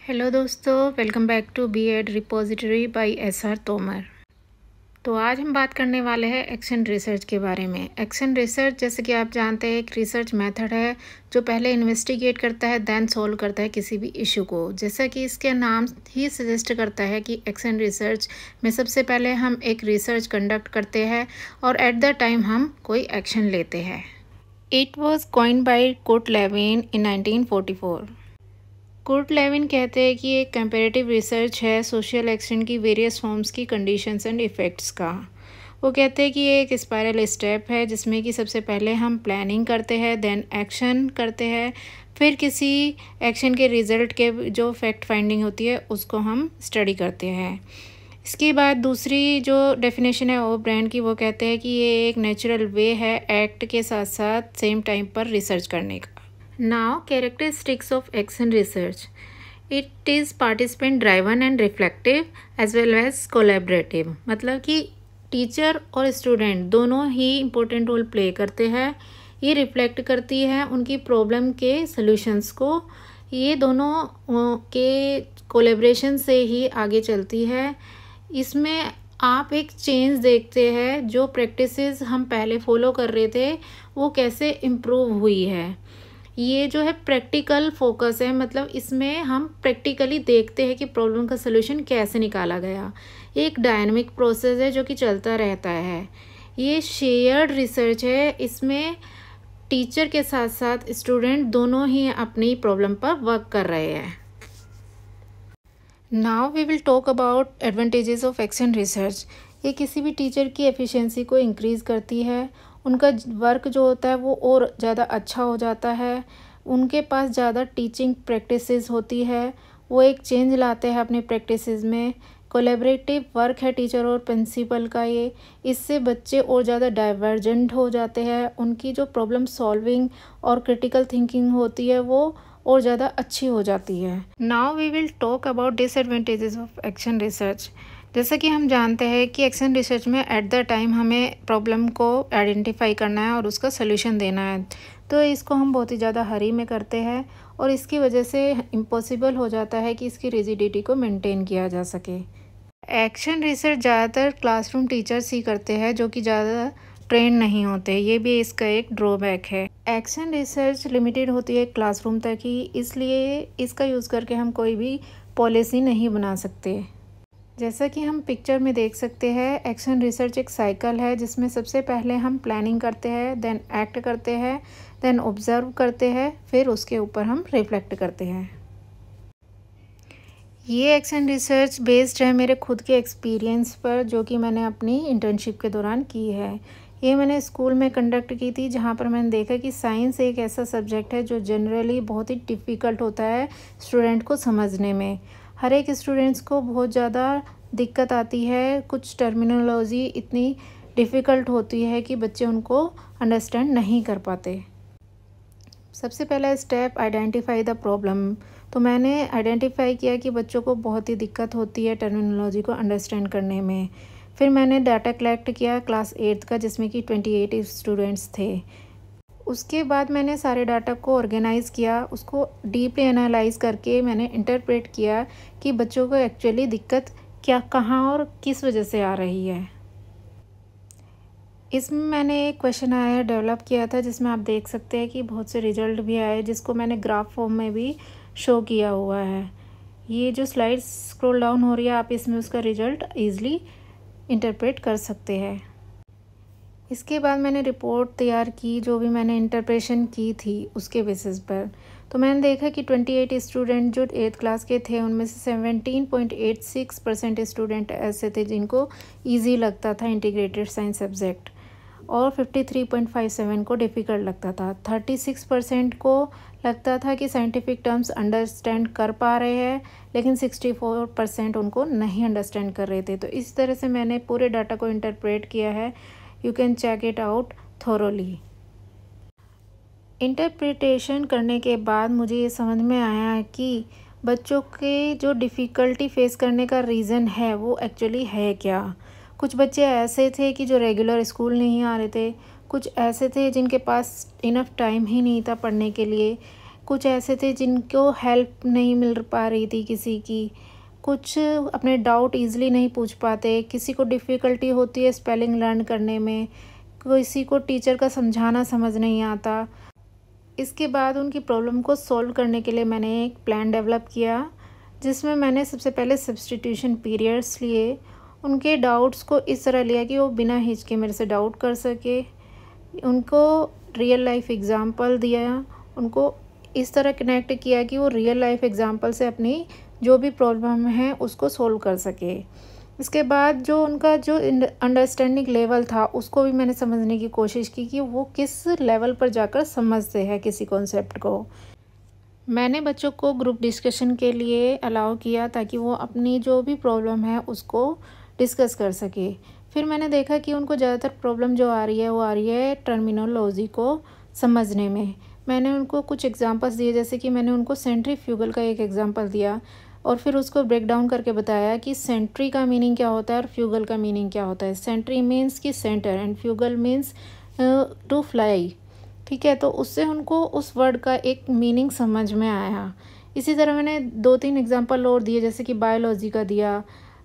Hello दोस्तों, welcome back to B Ed repository by S R Tomar. तो आज हम बात करने वाले हैं एक्शन रिसर्च के बारे में। एक्शन रिसर्च जैसे कि आप जानते हैं एक रिसर्च मेथड है जो पहले इन्वेस्टिगेट करता है देन सॉल्व करता है किसी भी इशू को। जैसा कि इसके नाम ही सजेस्ट करता है कि एक्शन रिसर्च में सबसे पहले हम एक रिसर्च कंडक्ट करते हैं और एट द टाइम हम कोई एक्शन लेते हैं। It was coined by Kurt Lewin in 1944। Kurt Lewin कहते हैं कि एक कंपैरेटिव रिसर्च है सोशल एक्शन की वेरियस फॉर्म्स की कंडीशंस एंड इफ़ेक्ट्स का। वो कहते हैं कि ये एक स्पायरल स्टेप है जिसमें कि सबसे पहले हम प्लानिंग करते हैं देन एक्शन करते हैं, फिर किसी एक्शन के रिजल्ट के जो फैक्ट फाइंडिंग होती है उसको हम स्टडी करते हैं। इसके बाद दूसरी जो डेफिनेशन है ओ ब्रांड की, वो कहते हैं कि ये एक नेचुरल वे है एक्ट के साथ साथ सेम टाइम पर रिसर्च करने का। Now, characteristics of action research. It is participant driven and reflective as well as collaborative। मतलब कि टीचर और स्टूडेंट दोनों ही इम्पोर्टेंट रोल प्ले करते हैं। ये रिफ्लेक्ट करती है उनकी प्रॉब्लम के सॉल्यूशंस को। ये दोनों के कोलेब्रेशन से ही आगे चलती है। इसमें आप एक चेंज देखते हैं, जो प्रैक्टिसेस हम पहले फॉलो कर रहे थे वो कैसे इम्प्रूव हुई है। ये जो है प्रैक्टिकल फोकस है, मतलब इसमें हम प्रैक्टिकली देखते हैं कि प्रॉब्लम का सलूशन कैसे निकाला गया। एक डायनामिक प्रोसेस है जो कि चलता रहता है। ये शेयर्ड रिसर्च है, इसमें टीचर के साथ साथ स्टूडेंट दोनों ही अपनी प्रॉब्लम पर वर्क कर रहे हैं। Now we will talk about advantages of action research. ये किसी भी टीचर की एफिशिएंसी को इंक्रीज़ करती है, उनका वर्क जो होता है वो और ज़्यादा अच्छा हो जाता है, उनके पास ज़्यादा टीचिंग प्रैक्टिसेस होती है, वो एक चेंज लाते हैं अपने प्रैक्टिसेस में। कोलैबोरेटिव वर्क है टीचर और प्रिंसिपल का ये, इससे बच्चे और ज़्यादा डाइवर्जेंट हो जाते हैं, उनकी जो प्रॉब्लम सॉल्विंग और क्रिटिकल थिंकिंग होती है वो और ज़्यादा अच्छी हो जाती है। Now we will talk about disadvantages of action research. जैसा कि हम जानते हैं कि एक्शन रिसर्च में एट द टाइम हमें प्रॉब्लम को आइडेंटिफाई करना है और उसका सलूशन देना है, तो इसको हम बहुत ही ज़्यादा हरी में करते हैं और इसकी वजह से इम्पॉसिबल हो जाता है कि इसकी रिजिडिटी को मेंटेन किया जा सके। एक्शन रिसर्च ज़्यादातर क्लासरूम टीचर्स ही करते हैं जो कि ज़्यादा ट्रेन नहीं होते, ये भी इसका एक ड्रॉबैक है। एक्शन रिसर्च लिमिटेड होती है क्लासरूम तक ही, इसलिए इसका यूज़ करके हम कोई भी पॉलिसी नहीं बना सकते। जैसा कि हम पिक्चर में देख सकते हैं, एक्शन रिसर्च एक साइकिल है जिसमें सबसे पहले हम प्लानिंग करते हैं, देन एक्ट करते हैं, देन ऑब्जर्व करते हैं, फिर उसके ऊपर हम रिफ्लेक्ट करते हैं। ये एक्शन रिसर्च बेस्ड है मेरे खुद के एक्सपीरियंस पर, जो कि मैंने अपनी इंटर्नशिप के दौरान की है। ये मैंने स्कूल में कंडक्ट की थी, जहाँ पर मैंने देखा कि साइंस एक ऐसा सब्जेक्ट है जो जनरली बहुत ही डिफ़िकल्ट होता है स्टूडेंट को समझने में। हर एक स्टूडेंट्स को बहुत ज़्यादा दिक्कत आती है, कुछ टर्मिनोलॉजी इतनी डिफ़िकल्ट होती है कि बच्चे उनको अंडरस्टैंड नहीं कर पाते। सबसे पहला स्टेप आइडेंटिफाई द प्रॉब्लम। तो मैंने आइडेंटिफाई किया कि बच्चों को बहुत ही दिक्कत होती है टर्मिनोलॉजी को अंडरस्टैंड करने में। फिर मैंने डाटा कलेक्ट किया क्लास 8th का, जिसमें कि 28 स्टूडेंट्स थे। उसके बाद मैंने सारे डाटा को ऑर्गेनाइज़ किया, उसको डीपली एनालाइज करके मैंने इंटरप्रेट किया कि बच्चों को एक्चुअली दिक्कत क्या, कहाँ और किस वजह से आ रही है। इसमें मैंने एक क्वेश्चन आया डेवलप किया था, जिसमें आप देख सकते हैं कि बहुत से रिजल्ट भी आए, जिसको मैंने ग्राफ फॉर्म में भी शो किया हुआ है। ये जो स्लाइड स्क्रॉल डाउन हो रही है, आप इसमें उसका रिजल्ट ईज़िली इंटरप्रेट कर सकते हैं। इसके बाद मैंने रिपोर्ट तैयार की, जो भी मैंने इंटरप्रेशन की थी उसके बेसिस पर। तो मैंने देखा कि 28 स्टूडेंट जो 8th क्लास के थे, उनमें से 17.86% स्टूडेंट ऐसे थे जिनको इजी लगता था इंटीग्रेटेड साइंस सब्जेक्ट, और 53.57 को डिफ़िकल्ट लगता था। 36% को लगता था कि साइंटिफिक टर्म्स अंडरस्टैंड कर पा रहे हैं, लेकिन 64% उनको नहीं अंडरस्टैंड कर रहे थे। तो इस तरह से मैंने पूरे डाटा को इंटरप्रेट किया है। You can check it out thoroughly. Interpretation करने के बाद मुझे ये समझ में आया कि बच्चों के जो डिफ़िकल्टी फेस करने का रीज़न है वो एक्चुअली है क्या। कुछ बच्चे ऐसे थे कि जो रेगुलर स्कूल नहीं आ रहे थे, कुछ ऐसे थे जिनके पास इनफ टाइम ही नहीं था पढ़ने के लिए, कुछ ऐसे थे जिनको हेल्प नहीं मिल पा रही थी किसी की, कुछ अपने डाउट ईज़िली नहीं पूछ पाते, किसी को डिफ़िकल्टी होती है स्पेलिंग लर्न करने में, किसी को टीचर का समझाना समझ नहीं आता। इसके बाद उनकी प्रॉब्लम को सॉल्व करने के लिए मैंने एक प्लान डेवलप किया, जिसमें मैंने सबसे पहले सब्स्टिट्यूशन पीरियड्स लिए, उनके डाउट्स को इस तरह लिया कि वो बिना हिचके मेरे से डाउट कर सके, उनको रियल लाइफ एग्ज़ाम्पल दिया, उनको इस तरह कनेक्ट किया कि वो रियल लाइफ एग्ज़ाम्पल से अपनी जो भी प्रॉब्लम है उसको सॉल्व कर सके। इसके बाद जो उनका जो अंडरस्टैंडिंग लेवल था उसको भी मैंने समझने की कोशिश की कि वो किस लेवल पर जाकर समझते हैं किसी कॉन्सेप्ट को। मैंने बच्चों को ग्रुप डिस्कशन के लिए अलाउ किया ताकि वो अपनी जो भी प्रॉब्लम है उसको डिस्कस कर सके। फिर मैंने देखा कि उनको ज़्यादातर प्रॉब्लम जो आ रही है वो आ रही है टर्मिनोलॉजी को समझने में। मैंने उनको कुछ एग्जांपल्स दिए, जैसे कि मैंने उनको सेंट्रीफ्यूगल का एक एग्जांपल दिया और फिर उसको ब्रेक डाउन करके बताया कि सेंट्री का मीनिंग क्या होता है और फ्यूगल का मीनिंग क्या होता है। सेंट्री मीन्स कि centre and fugal means to fly. ठीक है, तो उससे उनको उस वर्ड का एक मीनिंग समझ में आया। इसी तरह मैंने 2-3 एग्जांपल और दिए, जैसे कि बायोलॉजी का दिया,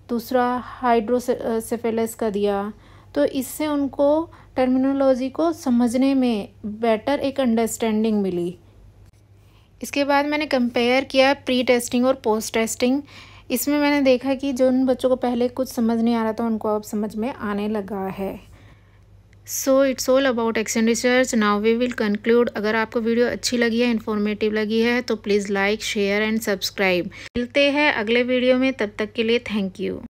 दूसरा हाइड्रोसेफेलस का दिया। तो इससे उनको टर्मिनोलॉजी को समझने में बेटर एक अंडरस्टैंडिंग मिली। इसके बाद मैंने कंपेयर किया प्री टेस्टिंग और पोस्ट टेस्टिंग। इसमें मैंने देखा कि जो उन बच्चों को पहले कुछ समझ नहीं आ रहा था उनको अब समझ में आने लगा है। So it's all about action research. Now we will conclude. अगर आपको वीडियो अच्छी लगी है, इन्फॉर्मेटिव लगी है तो please like, share and subscribe. मिलते हैं अगले वीडियो में, तब तक के लिए थैंक यू।